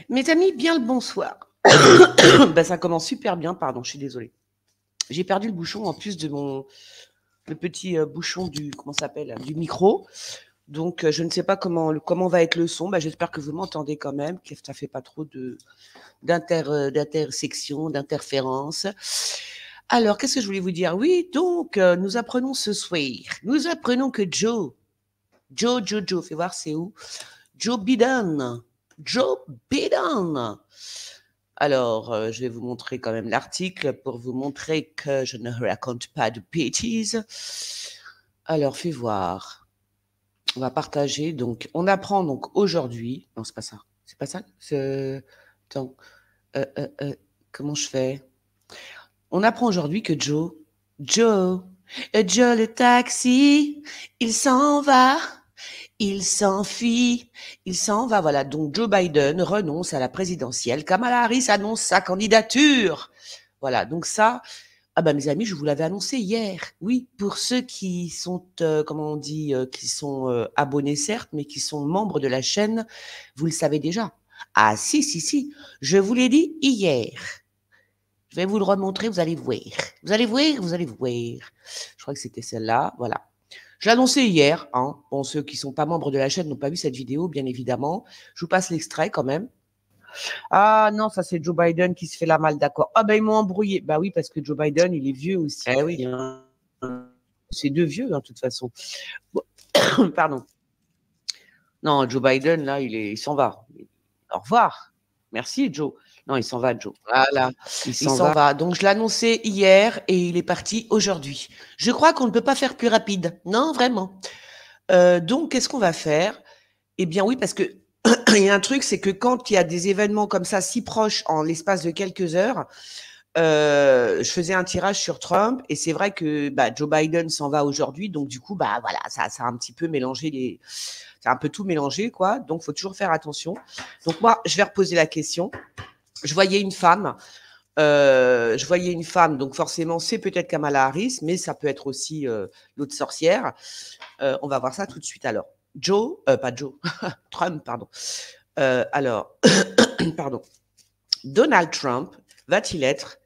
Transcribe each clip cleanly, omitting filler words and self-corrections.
Mes amis, bien le bonsoir. Ben, ça commence super bien, pardon, je suis désolée. J'ai perdu le bouchon en plus de le petit bouchon du, comment ça s'appelle, du micro. Donc, je ne sais pas comment va être le son. Ben, j'espère que vous m'entendez quand même, que ça fait pas trop d'intersection, d'interférence. Alors, qu'est-ce que je voulais vous dire? Oui, donc, nous apprenons ce soir. Nous apprenons que Joe, fais voir c'est où? Joe Biden. Alors, je vais vous montrer quand même l'article pour vous montrer que je ne raconte pas de bêtises. Alors, fais voir. On va partager. Donc, on apprend donc aujourd'hui. Non, c'est pas ça. C'est pas ça. Attends. Comment je fais? On apprend aujourd'hui que Joe le taxi, il s'en va. Il s'enfuit, il s'en va. Voilà, donc Joe Biden renonce à la présidentielle. Kamala Harris annonce sa candidature. Voilà, donc ça, ah ben mes amis, je vous l'avais annoncé hier. Oui, pour ceux qui sont, comment on dit, qui sont abonnés certes, mais qui sont membres de la chaîne, vous le savez déjà. Ah si, je vous l'ai dit hier. Je vais vous le remontrer, vous allez voir. Vous allez voir. Je crois que c'était celle-là, voilà. Je l'ai annoncé hier. Hein. Bon, ceux qui ne sont pas membres de la chaîne n'ont pas vu cette vidéo, bien évidemment. Je vous passe l'extrait quand même. Ah non, ça c'est Joe Biden qui se fait la malle, d'accord. Ah ben ils m'ont embrouillé. Bah oui, parce que Joe Biden, il est vieux aussi. Eh oui. Hein. C'est deux vieux, hein, de toute façon. Bon. Pardon. Non, Joe Biden, là, il s'en va. Au revoir. Merci, Joe. Non, il s'en va, Joe. Voilà, il s'en va. Donc, je l'ai annoncé hier et il est parti aujourd'hui. Je crois qu'on ne peut pas faire plus rapide. Non, vraiment. Donc, qu'est-ce qu'on va faire? Eh bien, oui, parce que il y a un truc, c'est que quand il y a des événements comme ça si proches en l'espace de quelques heures, je faisais un tirage sur Trump et c'est vrai que Joe Biden s'en va aujourd'hui. Donc, du coup, voilà, ça a un petit peu mélangé c'est un peu tout mélangé, quoi. Donc, il faut toujours faire attention. Donc, moi, je vais reposer la question. Je voyais une femme, donc forcément, c'est peut-être Kamala Harris, mais ça peut être aussi l'autre sorcière. On va voir ça tout de suite alors. Trump, pardon. Alors, pardon. Donald Trump va-t-il être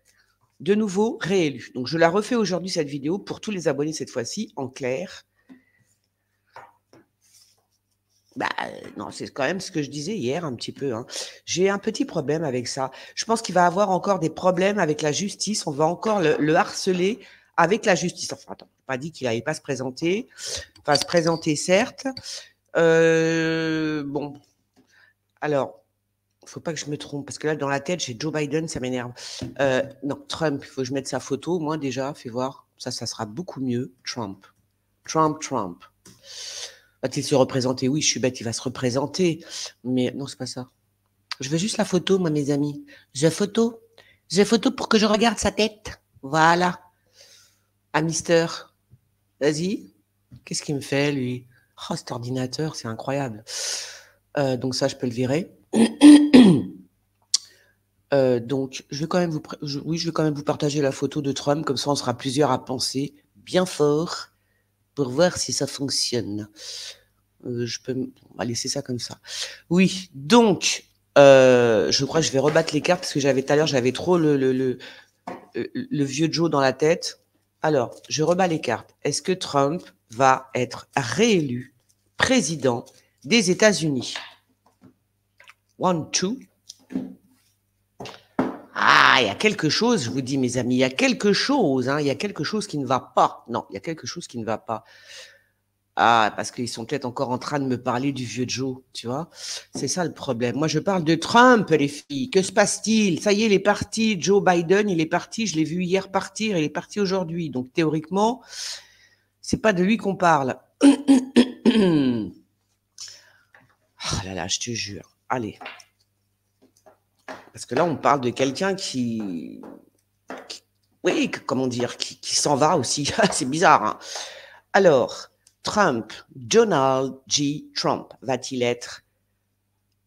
de nouveau réélu? Donc, je la refais aujourd'hui, cette vidéo, pour tous les abonnés cette fois-ci, en clair. Non, c'est quand même ce que je disais hier un petit peu. Hein. J'ai un petit problème avec ça. Je pense qu'il va avoir encore des problèmes avec la justice. On va encore le harceler avec la justice. Enfin, attends, pas dit qu'il n'allait pas se présenter. Enfin, se présenter, certes. Bon. Alors, il ne faut pas que je me trompe, parce que là, dans la tête, j'ai Joe Biden, ça m'énerve. Non, Trump, il faut que je mette sa photo. Moi, déjà, fais voir. Ça sera beaucoup mieux. Trump. Va-t-il se représenter? Oui, je suis bête, il va se représenter. Mais non, c'est pas ça. Je veux juste la photo, moi, mes amis. J'ai photo pour que je regarde sa tête. Voilà. Ah, Mister. Vas-y. Qu'est-ce qu'il me fait, lui? Oh, cet ordinateur, c'est incroyable. Donc ça, je peux le virer. Donc, je vais quand même vous partager la photo de Trump. Comme ça, on sera plusieurs à penser bien fort pour voir si ça fonctionne. On va laisser ça comme ça. Oui, donc, je crois que je vais rebattre les cartes parce que tout à l'heure, j'avais trop le vieux Joe dans la tête. Alors, je rebats les cartes. Est-ce que Trump va être réélu président des États-Unis? 1, 2. Ah, il y a quelque chose, je vous dis, mes amis, il y a quelque chose, hein, il y a quelque chose qui ne va pas. Non, il y a quelque chose qui ne va pas. Ah, parce qu'ils sont peut-être encore en train de me parler du vieux Joe, tu vois. C'est ça le problème. Moi, je parle de Trump, les filles. Que se passe-t-il? Ça y est, il est parti. Joe Biden, il est parti. Je l'ai vu hier partir. Il est parti aujourd'hui. Donc, théoriquement, c'est pas de lui qu'on parle. Oh là là, je te jure. Allez. Parce que là, on parle de quelqu'un oui, comment dire, qui s'en va aussi. C'est bizarre, hein. Alors, Trump, Donald J. Trump, va-t-il être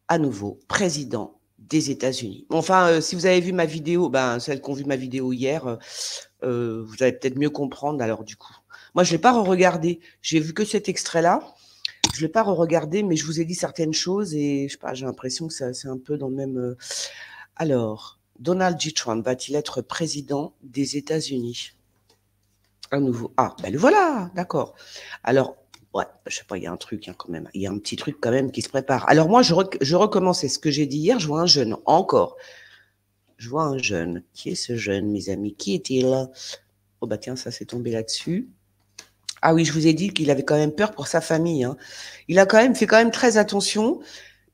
à nouveau président des États-Unis? Enfin, si vous avez vu ma vidéo, celles qui ont vu ma vidéo hier, vous allez peut-être mieux comprendre alors du coup. Moi, je ne l'ai pas re-regardé. J'ai vu que cet extrait-là. Je ne l'ai pas re-regardé, mais je vous ai dit certaines choses et je sais pas, j'ai l'impression que c'est un peu dans le même. Alors, Donald J. Trump va-t-il être président des États-Unis? Un nouveau. Ah, ben le voilà, d'accord. Alors, ouais, je sais pas, il y a un truc hein, quand même. Il y a un petit truc quand même qui se prépare. Alors moi, je recommence. C'est ce que j'ai dit hier. Je vois un jeune, encore. Je vois un jeune. Qui est ce jeune, mes amis? Qui est-il? Oh bah tiens, ça s'est tombé là-dessus. Ah oui, je vous ai dit qu'il avait quand même peur pour sa famille. Hein. Il a quand même fait quand même très attention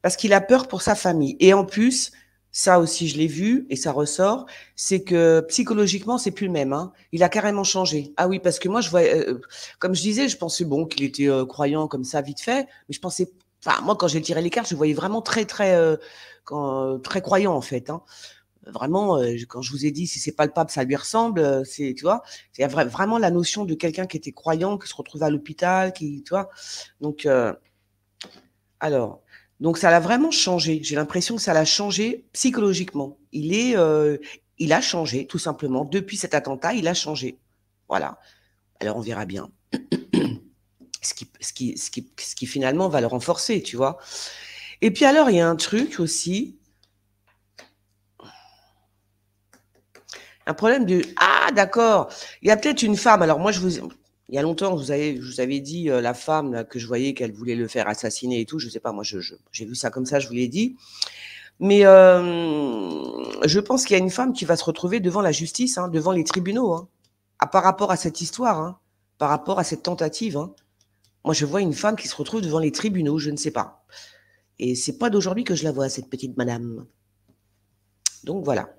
parce qu'il a peur pour sa famille. Et en plus, ça aussi, je l'ai vu et ça ressort, c'est que psychologiquement, c'est plus le même. Hein. Il a carrément changé. Ah oui, parce que moi, je vois, comme je disais, je pensais bon qu'il était croyant comme ça, vite fait, mais je pensais, enfin, moi, quand j'ai tiré les cartes, je le voyais vraiment très croyant en fait. Hein. Vraiment, quand je vous ai dit si c'est pas le pape, ça lui ressemble, c'est, tu vois, c'est vraiment la notion de quelqu'un qui était croyant, qui se retrouvait à l'hôpital, qui, tu vois. Donc, alors, donc ça l'a vraiment changé. J'ai l'impression que ça l'a changé psychologiquement. Il a changé, tout simplement. Depuis cet attentat, il a changé. Voilà. Alors, on verra bien. Ce qui finalement va le renforcer, tu vois. Et puis alors, il y a un truc aussi. Un problème de... Ah, d'accord. Il y a peut-être une femme. Alors moi, il y a longtemps, je vous avais dit la femme là, que je voyais qu'elle voulait le faire assassiner et tout. Je sais pas, moi, j'ai vu ça comme ça, je vous l'ai dit. Mais je pense qu'il y a une femme qui va se retrouver devant la justice, hein, devant les tribunaux, hein, par rapport à cette histoire, hein, par rapport à cette tentative. Hein. Moi, je vois une femme qui se retrouve devant les tribunaux, je ne sais pas. Et c'est pas d'aujourd'hui que je la vois, cette petite madame. Donc voilà.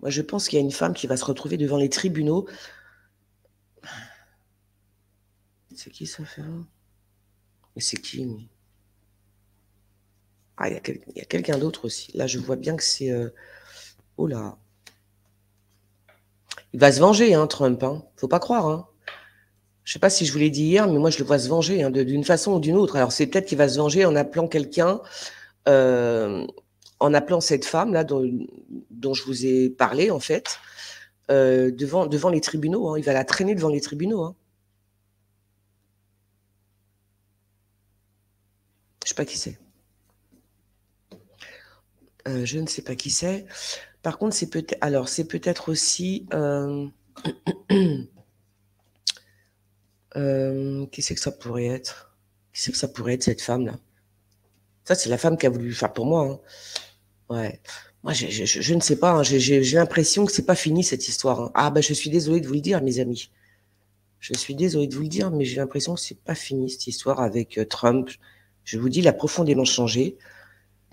Moi, je pense qu'il y a une femme qui va se retrouver devant les tribunaux. C'est qui ça fait? Mais c'est qui? Ah, il y a quelqu'un d'autre aussi. Là, je vois bien que c'est... Oh là. Il va se venger, hein, Trump. Hein. Faut pas croire. Hein. Je sais pas si je vous l'ai dit hier, mais moi, je le vois se venger hein, d'une façon ou d'une autre. Alors, c'est peut-être qu'il va se venger en appelant quelqu'un, en appelant cette femme là dont je vous ai parlé, en fait, devant les tribunaux. Hein. Il va la traîner devant les tribunaux. Hein. Je sais pas qui c'est. Je ne sais pas qui c'est. Par contre, c'est peut-être aussi... qui c'est que ça pourrait être? Qui c'est que ça pourrait être, cette femme-là? Ça, c'est la femme qui a voulu faire pour moi. Hein. Ouais. Moi, je ne sais pas. Hein. J'ai l'impression que c'est pas fini, cette histoire. Hein. Ah, ben, je suis désolée de vous le dire, mes amis. Je suis désolée de vous le dire, mais j'ai l'impression que c'est pas fini, cette histoire avec Trump. Je vous dis, il a profondément changé.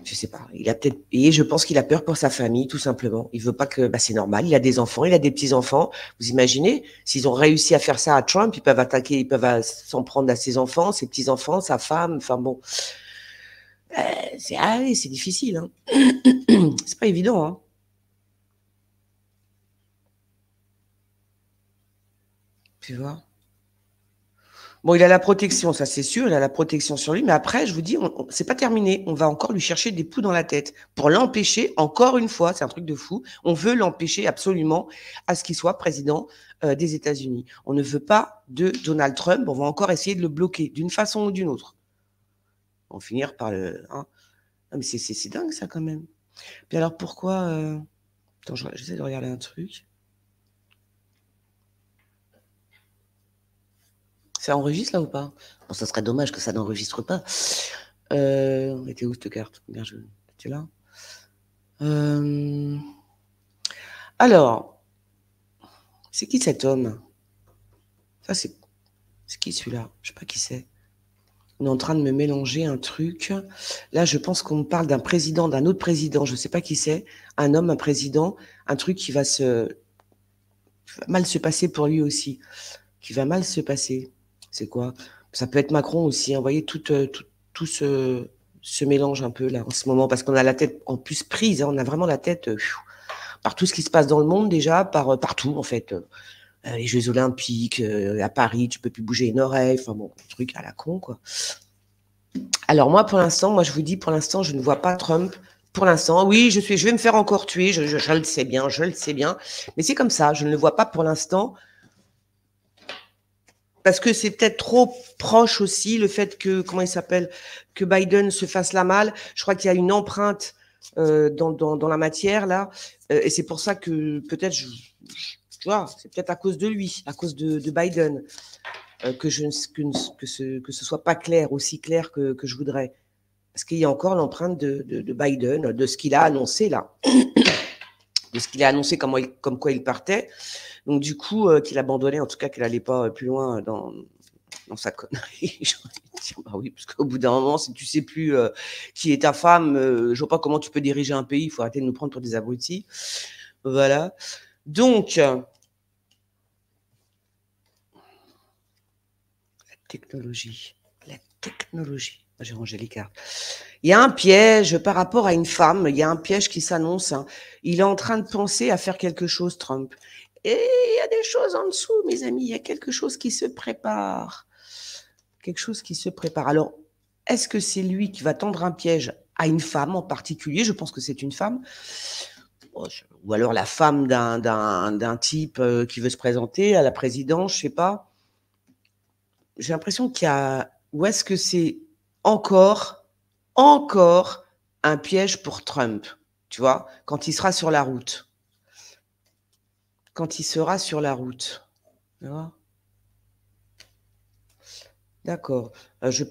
Je sais pas. Il a peut-être, et je pense qu'il a peur pour sa famille, tout simplement. Il veut pas que, bah, c'est normal. Il a des enfants, il a des petits-enfants. Vous imaginez, s'ils ont réussi à faire ça à Trump, ils peuvent s'en prendre à ses enfants, ses petits-enfants, sa femme. Enfin bon, c'est difficile. Hein. C'est pas évident. Hein. Tu vois. Bon, il a la protection, ça c'est sûr, il a la protection sur lui, mais après, je vous dis, c'est pas terminé. On va encore lui chercher des poux dans la tête pour l'empêcher, encore une fois, c'est un truc de fou. On veut l'empêcher absolument à ce qu'il soit président des États-Unis. On ne veut pas de Donald Trump, on va encore essayer de le bloquer d'une façon ou d'une autre. On va finir par le. Hein. Non, mais c'est dingue ça quand même. Puis alors pourquoi. Attends, j'essaie de regarder un truc. Ça enregistre là ou pas? Bon, ça serait dommage que ça n'enregistre pas. On était où cette carte? Bien, tu là. Alors, c'est qui cet homme? Ça, c'est qui celui-là? Je sais pas qui c'est. On est en train de me mélanger un truc. Là, je pense qu'on me parle d'un président, d'un autre président. Je sais pas qui c'est. Un homme, un président, un truc qui va mal se passer pour lui aussi. Qui va mal se passer. C'est quoi? Ça peut être Macron aussi. Hein. Vous voyez, tout se mélange un peu là en ce moment parce qu'on a la tête en plus prise. Hein. On a vraiment la tête par tout ce qui se passe dans le monde déjà, partout en fait. Les Jeux Olympiques, à Paris, tu peux plus bouger une oreille. Enfin bon, truc à la con quoi. Alors moi, pour l'instant, moi je vous dis, pour l'instant, je ne vois pas Trump. Pour l'instant, oui, je vais me faire encore tuer. Je le sais bien, je le sais bien. Mais c'est comme ça. Je ne le vois pas pour l'instant. Parce que c'est peut-être trop proche aussi, le fait que, comment il s'appelle, que Biden se fasse la malle. Je crois qu'il y a une empreinte dans la matière, là. Et c'est pour ça que peut-être, tu vois, c'est peut-être à cause de lui, à cause de Biden, que ce soit pas clair, aussi clair que je voudrais. Parce qu'il y a encore l'empreinte de Biden, de ce qu'il a annoncé, là. De ce qu'il a annoncé comme quoi il partait. Donc, du coup, qu'il abandonnait, en tout cas, qu'il n'allait pas plus loin dans sa connerie. J'ai envie de dire, bah oui, parce qu'au bout d'un moment, si tu sais plus qui est ta femme, je vois pas comment tu peux diriger un pays. Il faut arrêter de nous prendre pour des abrutis. Voilà. Donc, la technologie. La technologie. J'ai rangé les cartes. Il y a un piège par rapport à une femme. Il y a un piège qui s'annonce. Hein. Il est en train de penser à faire quelque chose, Trump. Et il y a des choses en dessous, mes amis. Il y a quelque chose qui se prépare. Quelque chose qui se prépare. Alors, est-ce que c'est lui qui va tendre un piège à une femme en particulier? Je pense que c'est une femme. Ou alors la femme d'un type qui veut se présenter à la présidence, je sais pas. J'ai l'impression qu'il y a... Ou est-ce que c'est encore un piège pour Trump, tu vois, quand il sera sur la route. Quand il sera sur la route. Tu vois. D'accord.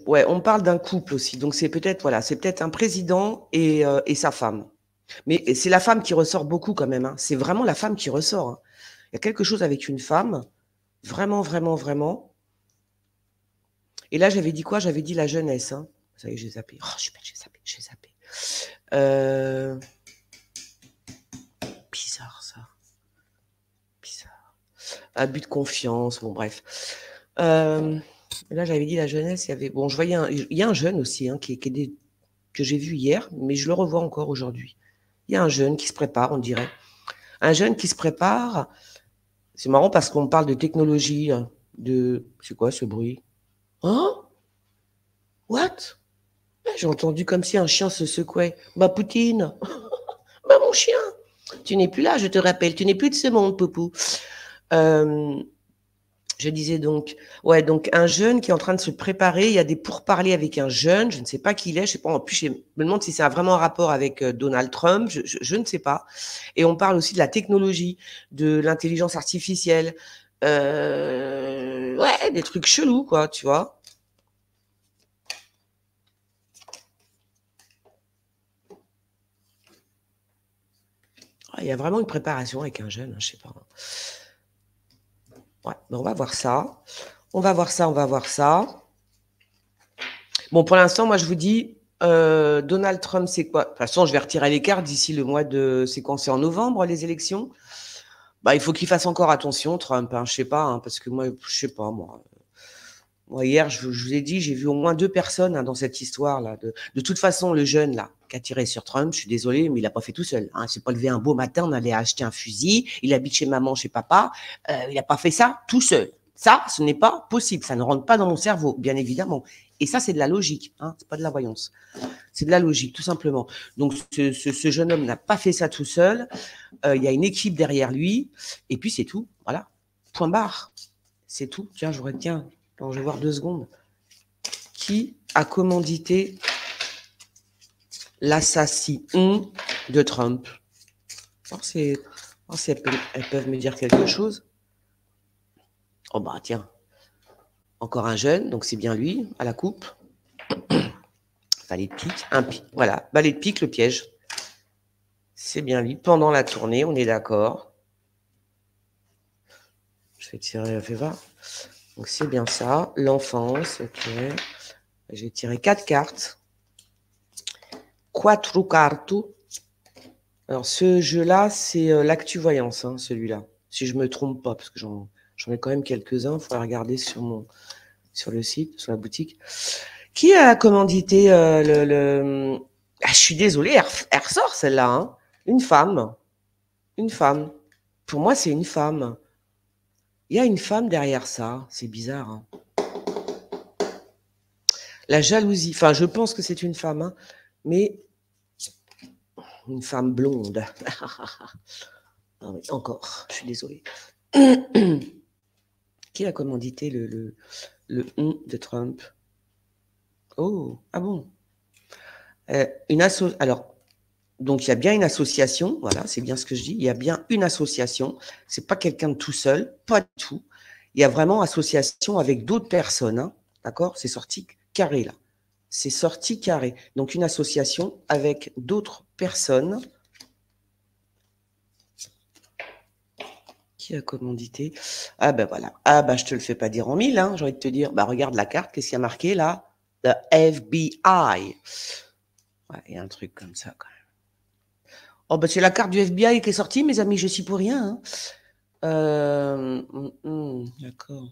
Ouais, on parle d'un couple aussi. Donc, c'est peut-être voilà, c'est peut-être un président et sa femme. Mais c'est la femme qui ressort beaucoup quand même. Hein. C'est vraiment la femme qui ressort. Hein. Il y a quelque chose avec une femme. Vraiment, vraiment, vraiment. Et là, j'avais dit quoi? J'avais dit la jeunesse. Hein. Ça y est, j'ai zappé. Oh, je suis bête, j'ai zappé. Bizarre, ça. Bizarre. Abus de confiance. Bon, bref. Là, j'avais dit la jeunesse. Il y avait... Bon, je voyais il y a un jeune aussi hein, que j'ai vu hier, mais je le revois encore aujourd'hui. Il y a un jeune qui se prépare, on dirait. Un jeune qui se prépare. C'est marrant parce qu'on parle de technologie, hein, de... C'est quoi ce bruit? Hein? What? J'ai entendu comme si un chien se secouait. Bah, Poutine! Bah, mon chien! Tu n'es plus là, je te rappelle. Tu n'es plus de ce monde, Poupou. Je disais donc, ouais, donc un jeune qui est en train de se préparer. Il y a des pourparlers avec un jeune. Je ne sais pas qui il est. Je sais pas. En plus, je me demande si ça a vraiment un rapport avec Donald Trump. Je ne sais pas. Et on parle aussi de la technologie, de l'intelligence artificielle. Ouais, des trucs chelous, quoi, tu vois. Il y a vraiment une préparation avec un jeune, hein, je sais pas. Ouais, on va voir ça. On va voir ça, on va voir ça. Bon, pour l'instant, moi, je vous dis, Donald Trump, c'est quoi? De toute façon, je vais retirer les cartes d'ici le mois de... C'est quand? C'est en novembre, les élections? Bah, il faut qu'il fasse encore attention, Trump. Hein, je sais pas, hein, parce que moi, je sais pas, moi. Moi, hier, je vous ai dit, j'ai vu au moins 2 personnes hein, dans cette histoire-là. De toute façon, le jeune, là, qui a tiré sur Trump, je suis désolée, mais il n'a pas fait tout seul. Hein. Il s'est pas levé un beau matin, on allait acheter un fusil, il habite chez maman, chez papa. Il n'a pas fait ça tout seul. Ça, ce n'est pas possible. Ça ne rentre pas dans mon cerveau, bien évidemment. Et ça, c'est de la logique. Hein. C'est pas de la voyance. C'est de la logique, tout simplement. Donc, ce jeune homme n'a pas fait ça tout seul. Il y a une équipe derrière lui. Et puis, c'est tout. Voilà. Point barre. C'est tout. Tiens, je retiens. Alors, je vais voir 2 secondes. Qui a commandité l'assassin de Trump? Alors, si elles peuvent me dire quelque chose. Oh, bah, tiens. Encore un jeune, donc c'est bien lui, à la coupe. Valet de pique. Voilà, valet de pique, le piège. C'est bien lui. Pendant la tournée, on est d'accord. Je vais tirer, fais voir. Donc, c'est bien ça. L'enfance, ok. J'ai tiré 4 cartes. Quattro carto. Alors, ce jeu-là, c'est l'actu-voyance, hein, celui-là. Si je me trompe pas, parce que j'en ai quand même quelques-uns. Il faudra regarder sur le site, sur la boutique. Qui a commandité Ah, je suis désolée, elle ressort celle-là. Hein. Une femme. Une femme. Pour moi, c'est une femme. Il y a une femme derrière ça. C'est bizarre. Hein. La jalousie. Enfin, je pense que c'est une femme, hein, mais une femme blonde. Ah oui, encore. Je suis désolée. Qui a commandité le de Trump? Oh, ah bon? Alors, donc il y a bien une association, voilà, c'est bien ce que je dis, il y a bien une association, c'est pas quelqu'un de tout seul, pas du tout. Il y a vraiment association avec d'autres personnes, hein, d'accord? C'est sorti carré là. C'est sorti carré. Donc une association avec d'autres personnes. Qui a commandité? Ah ben voilà. Ah ben je te le fais pas dire en mille, hein, j'ai envie de te dire. Bah regarde la carte, qu'est-ce qu'il y a marqué là? The FBI. Ouais, il y a un truc comme ça quand même. Oh ben c'est la carte du FBI qui est sortie, mes amis, je suis pour rien. Hein. D'accord.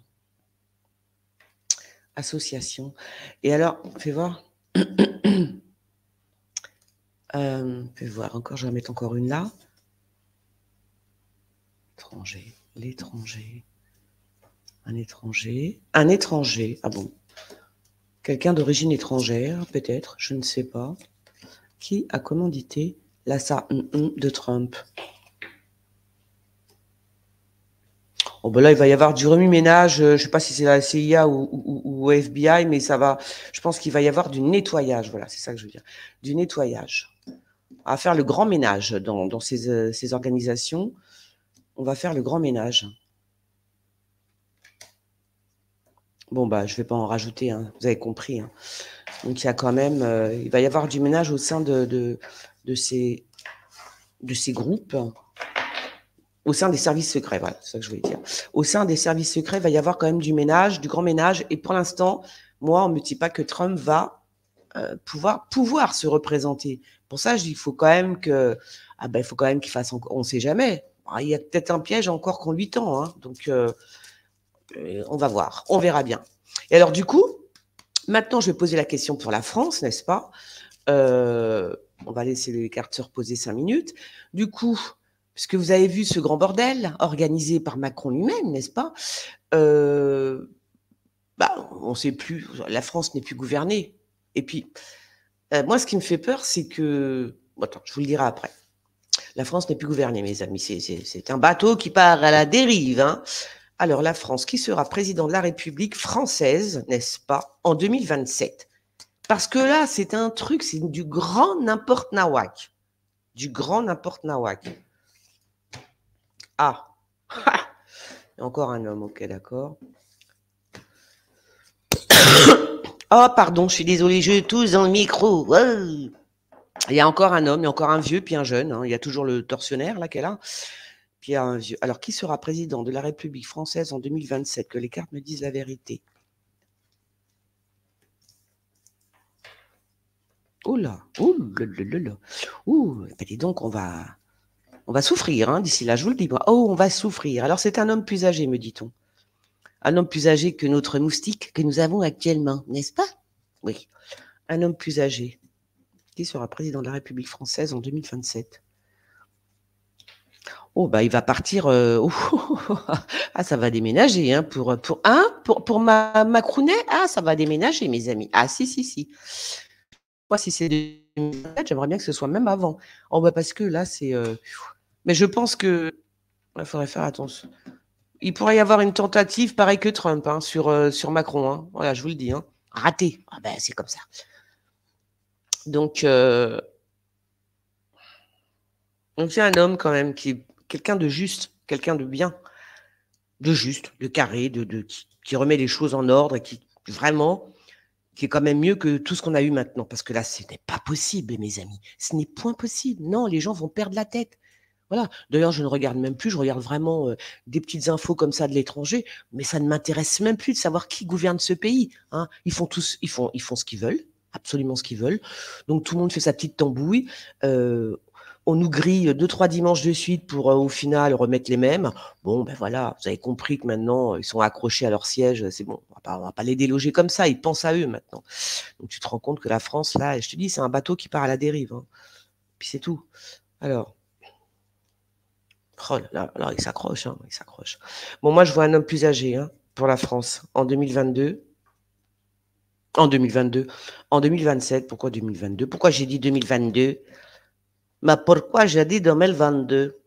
Association. Et alors, fais voir. Fais voir, encore, je vais mettre encore une là. Étranger, l'étranger. Un étranger. Un étranger. Ah bon. Quelqu'un d'origine étrangère, peut-être, je ne sais pas. Qui a commandité l'achat de Trump? Oh ben là, il va y avoir du remue-ménage. Je ne sais pas si c'est la CIA ou FBI, mais ça va. Je pense qu'il va y avoir du nettoyage. Voilà, c'est ça que je veux dire. Du nettoyage. On va faire le grand ménage dans ces organisations. On va faire le grand ménage. Bon, bah, je ne vais pas en rajouter, hein, vous avez compris. Hein. Donc, il y a quand même, il va y avoir du ménage au sein de ces groupes, au sein des services secrets, voilà, c'est ça que je voulais dire. Au sein des services secrets, il va y avoir quand même du ménage, du grand ménage, et pour l'instant, moi, on ne me dit pas que Trump va pouvoir se représenter. Pour ça, je dis, il faut quand même il faut quand même qu'il fasse encore, on ne sait jamais. Il y a peut-être un piège encore qu'on lui tend, hein, donc on va voir, on verra bien. Et alors, du coup, maintenant, je vais poser la question pour la France, n'est-ce pas? On va laisser les cartes se reposer 5 minutes. Du coup, puisque vous avez vu ce grand bordel organisé par Macron lui-même, n'est-ce pas? On ne sait plus, la France n'est plus gouvernée. Et puis, moi, ce qui me fait peur, c'est que... Attends, je vous le dirai après. La France n'est plus gouvernée, mes amis. C'est un bateau qui part à la dérive. Hein. Alors, la France, qui sera président de la République française, n'est-ce pas, en 2027? Parce que là, c'est un truc, c'est du grand n'importe nawak. Du grand n'importe nawak. Ah, encore un homme, ok, d'accord. Oh, pardon, je suis désolée, je tousse dans le micro. Oh. Il y a encore un homme, il y a encore un vieux, puis un jeune. Hein. Il y a toujours le tortionnaire, là, qu'elle a. Puis il y a un vieux. Alors, qui sera président de la République française en 2027? Que les cartes me disent la vérité. Oh là, oh là. Ouh, ben dis donc, on va souffrir, hein, d'ici là, je vous le dis. Oh, on va souffrir. Alors, c'est un homme plus âgé, me dit-on. Un homme plus âgé que notre moustique que nous avons actuellement, n'est-ce pas? Oui, un homme plus âgé. Qui sera président de la République française en 2027? Oh, bah, il va partir. Ah, ça va déménager, hein, pour Macrounet. Ah, ça va déménager, mes amis. Ah, si. Moi, si c'est 2027, j'aimerais bien que ce soit même avant. Oh, bah, parce que là, c'est. Mais je pense que. Il faudrait faire attention. Il pourrait y avoir une tentative pareille que Trump hein, sur Macron. Hein. Voilà, je vous le dis. Hein. Raté. Ah ben, c'est comme ça. Donc, c'est un homme quand même qui est quelqu'un de juste, quelqu'un de bien, de juste, de carré, qui remet les choses en ordre et qui est quand même mieux que tout ce qu'on a eu maintenant. Parce que là, ce n'est pas possible, mes amis. Ce n'est point possible. Non, les gens vont perdre la tête. Voilà. D'ailleurs, je ne regarde même plus, je regarde vraiment des petites infos comme ça de l'étranger, mais ça ne m'intéresse même plus de savoir qui gouverne ce pays. Hein. Ils font ce qu'ils veulent, absolument ce qu'ils veulent. Donc tout le monde fait sa petite tambouille. On nous grille 2-3 dimanches de suite pour au final remettre les mêmes. Bon, ben voilà, vous avez compris que maintenant ils sont accrochés à leur siège. C'est bon, on va pas les déloger comme ça. Ils pensent à eux maintenant. Donc tu te rends compte que la France, là, je te dis, c'est un bateau qui part à la dérive. Hein. Puis c'est tout. Alors. Oh là là, alors il s'accroche, hein, il s'accroche. Bon, moi, je vois un homme plus âgé hein, pour la France en 2022. En 2022. En 2027. Pourquoi 2022? Pourquoi j'ai dit 2022? Mais pourquoi j'ai dit 2022?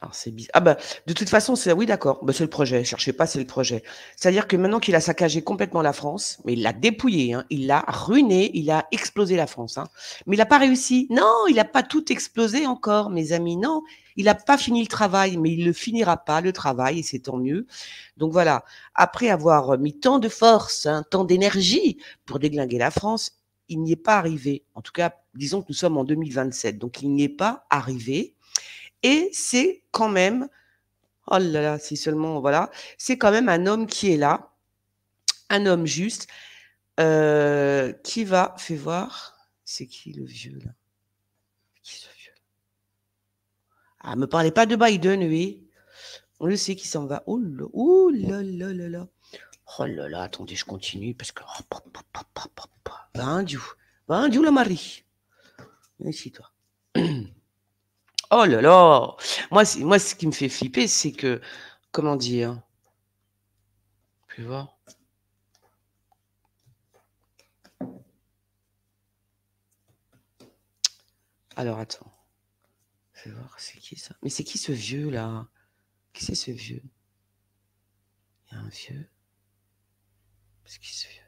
Alors c'est bizarre. Ah bah, de toute façon, c'est oui d'accord, bah, c'est le projet, cherchez pas, c'est le projet. C'est-à-dire que maintenant qu'il a saccagé complètement la France, mais il l'a dépouillée, hein, il l'a ruinée, il a explosé la France, hein. Mais il n'a pas réussi. Non, il n'a pas tout explosé encore, mes amis. Non, il n'a pas fini le travail, mais il le finira pas, le travail, et c'est tant mieux. Donc voilà, après avoir mis tant de force, hein, tant d'énergie pour déglinguer la France, il n'y est pas arrivé. En tout cas, disons que nous sommes en 2027, donc il n'y est pas arrivé. Et c'est quand même, oh là là, si seulement, voilà, c'est quand même un homme qui est là, un homme juste, qui va, fais voir, c'est qui le vieux là? Qui ce vieux? Ah, me parlez pas de Biden, oui. On le sait qui s'en va. Oh là là là là. Oh là là, attendez, je continue parce que. Oh, va un Dieu la Marie. Viens ici, toi. Oh là là. Moi, ce qui me fait flipper, c'est que, comment dire, tu vois. Alors attends. Je vais voir, c'est qui ça? Mais c'est qui ce vieux là? Qui c'est ce vieux? Il y a un vieux. C'est qui ce vieux?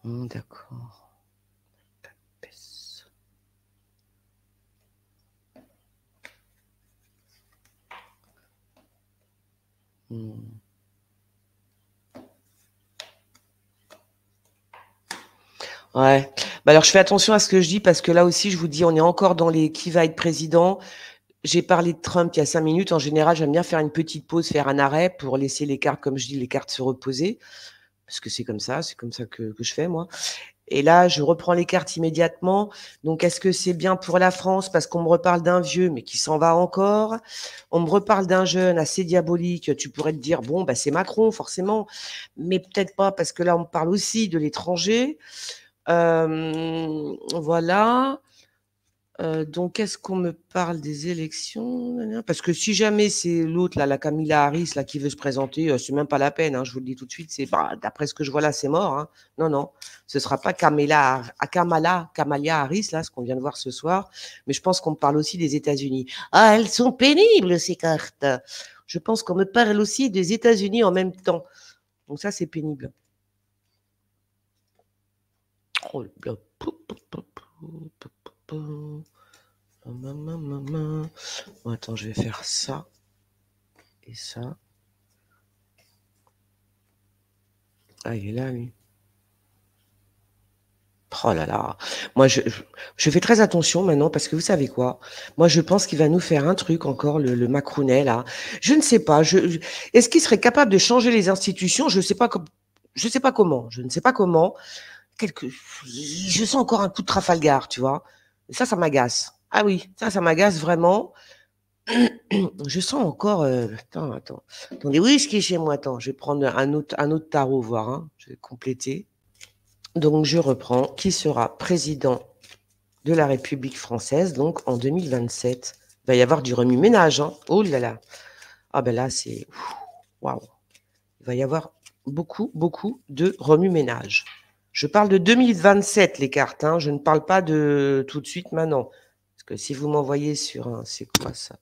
Oh, d'accord. Papesse. Ouais. Bah alors je fais attention à ce que je dis parce que là aussi je vous dis on est encore dans les qui va être président. J'ai parlé de Trump il y a 5 minutes. En général, j'aime bien faire une petite pause, faire un arrêt pour laisser les cartes, comme je dis, les cartes se reposer. Parce que c'est comme ça que je fais, moi. Et là, je reprends les cartes immédiatement. Donc, est-ce que c'est bien pour la France? Parce qu'on me reparle d'un vieux, mais qui s'en va encore. On me reparle d'un jeune assez diabolique. Tu pourrais te dire, bon, bah, c'est Macron, forcément. Mais peut-être pas, parce que là, on me parle aussi de l'étranger. Voilà. Donc, est-ce qu'on me parle des élections? Parce que si jamais c'est l'autre, là, la Kamala Harris, là, qui veut se présenter, c'est même pas la peine, hein, je vous le dis tout de suite. C'est, bah, d'après ce que je vois là, c'est mort, hein. Non, non, ce sera pas Kamala Harris, là, ce qu'on vient de voir ce soir. Mais je pense qu'on me parle aussi des États-Unis. Ah, elles sont pénibles, ces cartes. Je pense qu'on me parle aussi des États-Unis en même temps. Donc ça, c'est pénible. Oh là. Bon, attends, je vais faire ça et ça. Ah, il est là, lui. Oh là là. Moi, je fais très attention maintenant parce que vous savez quoi? Moi, je pense qu'il va nous faire un truc encore, le Macronet, là. Je ne sais pas. Est-ce qu'il serait capable de changer les institutions? Je sais pas je sais pas comment. Je ne sais pas comment. Je sens encore un coup de Trafalgar, tu vois. Ça m'agace. Ah oui, ça m'agace vraiment. Je sens encore. Attends. Attendez, oui, ce qui est chez moi. Attends, je vais prendre un autre tarot, voir. Hein. Je vais compléter. Donc, je reprends. Qui sera président de la République française, donc en 2027? Il va y avoir du remue-ménage. Hein. Oh là là. Ah ben là, c'est. Waouh. Il va y avoir beaucoup de remue-ménage. Je parle de 2027, les cartes. Hein. Je ne parle pas de tout de suite maintenant. Parce que si vous m'envoyez sur un. C'est quoi ça?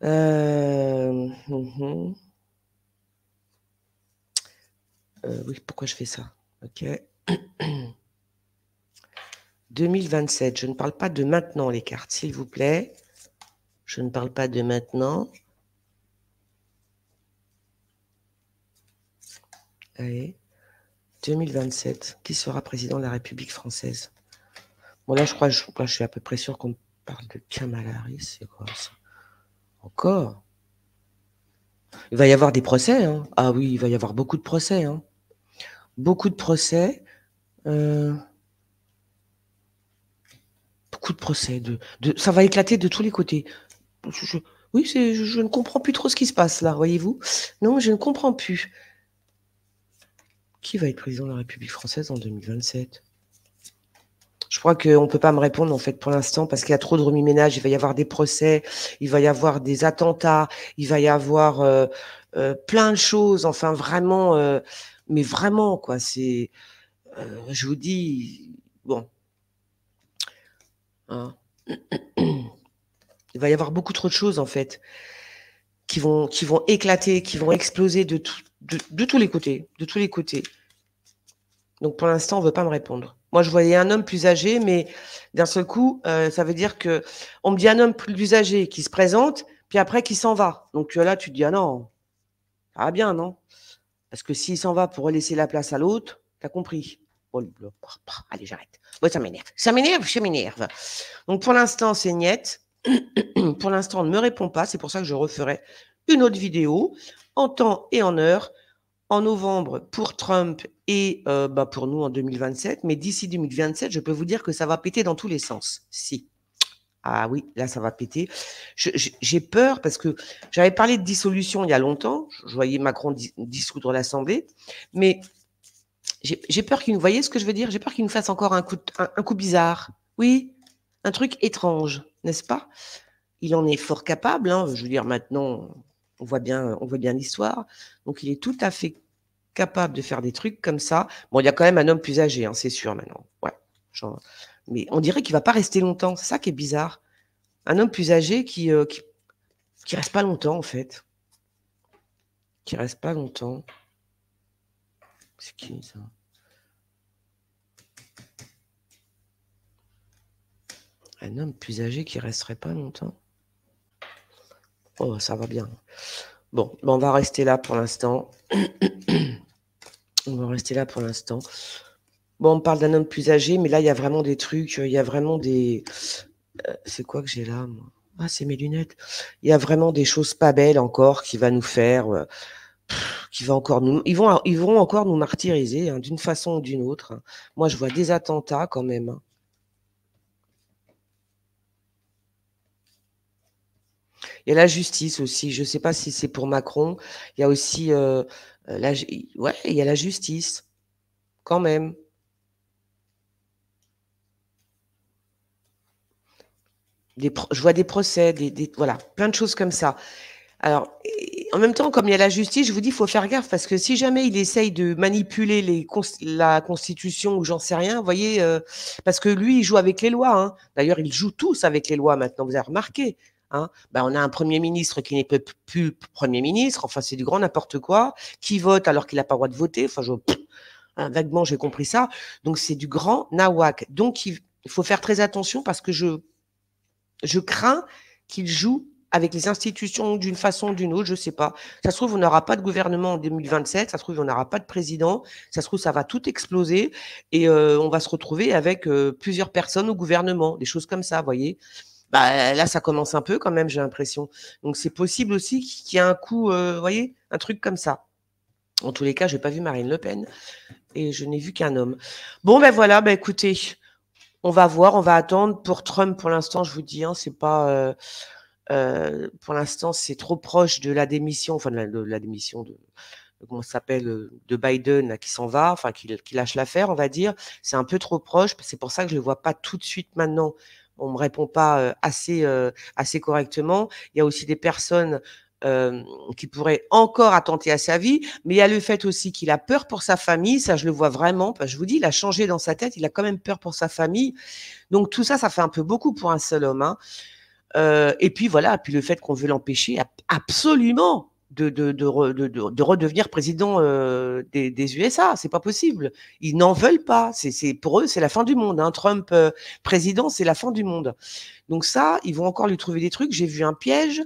Oui, pourquoi je fais ça? Ok. 2027, je ne parle pas de maintenant, les cartes, s'il vous plaît. Je ne parle pas de maintenant. Allez. 2027, qui sera président de la République française? Bon, là, je crois, je suis à peu près sûr qu'on parle de Kamala Harris. C'est quoi ça? Encore? Il va y avoir des procès, hein. Ah oui, il va y avoir beaucoup de procès, hein. Beaucoup de procès. Beaucoup de procès. Ça va éclater de tous les côtés. Oui, je ne comprends plus trop ce qui se passe là, voyez-vous. Non, je ne comprends plus. Qui va être président de la République française en 2027? Je crois qu'on ne peut pas me répondre en fait pour l'instant parce qu'il y a trop de remue-ménage. Il va y avoir des procès, il va y avoir des attentats, il va y avoir plein de choses. Enfin, vraiment, mais vraiment, quoi. Je vous dis, bon, hein. Il va y avoir beaucoup trop de choses, en fait, qui vont éclater, qui vont exploser de tous les côtés, de tous les côtés. Donc pour l'instant, on veut pas me répondre. Moi, je voyais un homme plus âgé, mais d'un seul coup, ça veut dire que on me dit un homme plus âgé qui se présente, puis après qui s'en va. Donc là, tu te dis: «Ah non, ça va bien, non?» Parce que s'il s'en va pour laisser la place à l'autre, tu as compris. Oh là, allez, j'arrête. Moi, ça m'énerve. Ça m'énerve, ça m'énerve. Donc pour l'instant, c'est niet. Pour l'instant, on ne me répond pas. C'est pour ça que je referai une autre vidéo en temps et en heure en novembre pour Trump et pour nous en 2027. Mais d'ici 2027, je peux vous dire que ça va péter dans tous les sens. Si. Ah oui, là, ça va péter. J'ai peur parce que j'avais parlé de dissolution il y a longtemps. Je voyais Macron dissoudre l'Assemblée. Mais j'ai peur qu'il nous, voyez ce que je veux dire? J'ai peur qu'il nous fasse encore un coup bizarre. Oui, un truc étrange, n'est-ce pas? Il en est fort capable, hein. Je veux dire, maintenant, on voit bien l'histoire. Donc, il est tout à fait capable de faire des trucs comme ça. Bon, il y a quand même un homme plus âgé, hein, c'est sûr maintenant. Ouais. Mais on dirait qu'il va pas rester longtemps. C'est ça qui est bizarre. Un homme plus âgé qui reste pas longtemps, en fait. Qui reste pas longtemps. C'est qui, ça? Un homme plus âgé qui resterait pas longtemps. Oh, ça va bien. Bon, on va rester là pour l'instant. On va rester là pour l'instant. Bon, on parle d'un homme plus âgé, mais là, il y a vraiment des trucs, il y a vraiment des... c'est quoi que j'ai là, moi? Ah, c'est mes lunettes. Il y a vraiment des choses pas belles encore qui va nous faire, qui va encore nous... Ils vont encore nous martyriser, hein, d'une façon ou d'une autre, hein. Moi, je vois des attentats quand même, hein. Il y a la justice aussi. Je ne sais pas si c'est pour Macron. Il y a aussi, ouais, il y a la justice, quand même. Je vois des procès, voilà, plein de choses comme ça. Alors, en même temps, comme il y a la justice, je vous dis, il faut faire gaffe parce que si jamais il essaye de manipuler la Constitution ou j'en sais rien, vous voyez, parce que lui, il joue avec les lois, hein. D'ailleurs, ils jouent tous avec les lois maintenant, vous avez remarqué, hein. Ben, on a un Premier ministre qui n'est plus Premier ministre, enfin, c'est du grand n'importe quoi, qui vote alors qu'il n'a pas le droit de voter, enfin, vaguement, j'ai compris ça. Donc, c'est du grand nawak. Donc, il faut faire très attention parce que je crains qu'il joue avec les institutions d'une façon ou d'une autre, je ne sais pas. Ça se trouve, on n'aura pas de gouvernement en 2027, ça se trouve, on n'aura pas de président, ça se trouve, ça va tout exploser et on va se retrouver avec plusieurs personnes au gouvernement, des choses comme ça, vous voyez. Bah, là, ça commence un peu quand même, j'ai l'impression. Donc, c'est possible aussi qu'il y ait un coup, vous voyez, un truc comme ça. En tous les cas, je n'ai pas vu Marine Le Pen et je n'ai vu qu'un homme. Bon, ben voilà, ben écoutez, on va voir, on va attendre. Pour Trump, pour l'instant, je vous dis, hein, c'est pas... pour l'instant, c'est trop proche de la démission, enfin de la démission de comment ça s'appelle, de Biden là, qui s'en va, enfin qui lâche l'affaire, on va dire. C'est un peu trop proche. C'est pour ça que je le vois pas tout de suite maintenant. On me répond pas assez correctement. Il y a aussi des personnes qui pourraient encore attenter à sa vie, mais il y a le fait aussi qu'il a peur pour sa famille. Ça, je le vois vraiment. Parce que je vous dis, il a changé dans sa tête. Il a quand même peur pour sa famille. Donc tout ça, ça fait un peu beaucoup pour un seul homme, hein. Et puis voilà, puis le fait qu'on veut l'empêcher absolument de redevenir président des USA, c'est pas possible. Ils n'en veulent pas. Pour eux, c'est la fin du monde, hein. Trump président, c'est la fin du monde. Donc ça, ils vont encore lui trouver des trucs. J'ai vu un piège.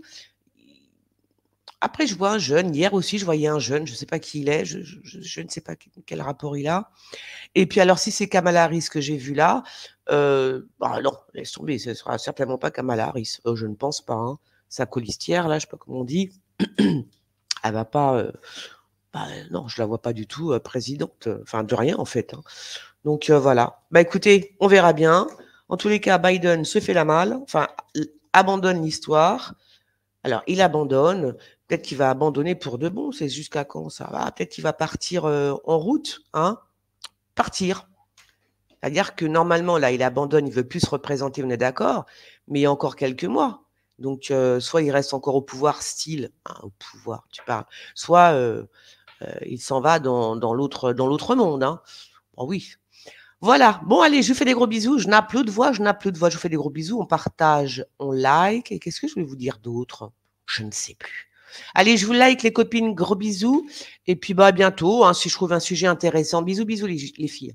Après, je vois un jeune. Hier aussi, je voyais un jeune. Je ne sais pas qui il est. Je ne sais pas quel rapport il a. Et puis alors, si c'est Kamala Harris que j'ai vu là, bah non, laisse tomber, ce sera certainement pas Kamala Harris. Je ne pense pas, hein. Sa colistière là, je sais pas comment on dit, elle va pas, non, je la vois pas du tout, présidente, enfin de rien en fait, hein. Donc voilà. Bah écoutez, on verra bien. En tous les cas, Biden se fait la malle, enfin abandonne l'histoire. Alors il abandonne, peut-être qu'il va abandonner pour de bon, c'est jusqu'à quand ça va? Peut-être qu'il va partir, en route, hein? Partir. C'est-à-dire que normalement, là, il abandonne, il veut plus se représenter, on est d'accord, mais il y a encore quelques mois. Donc, soit il reste encore au pouvoir, style, hein, au pouvoir, tu parles, soit il s'en va dans l'autre monde, hein. Oh oui. Voilà. Bon, allez, je vous fais des gros bisous. Je n'ai plus de voix, je n'ai plus de voix. Je vous fais des gros bisous. On partage, on like. Et qu'est-ce que je vais vous dire d'autre? Je ne sais plus. Allez, je vous like, les copines. Gros bisous. Et puis, bah, à bientôt, hein, si je trouve un sujet intéressant. Bisous, bisous, les filles.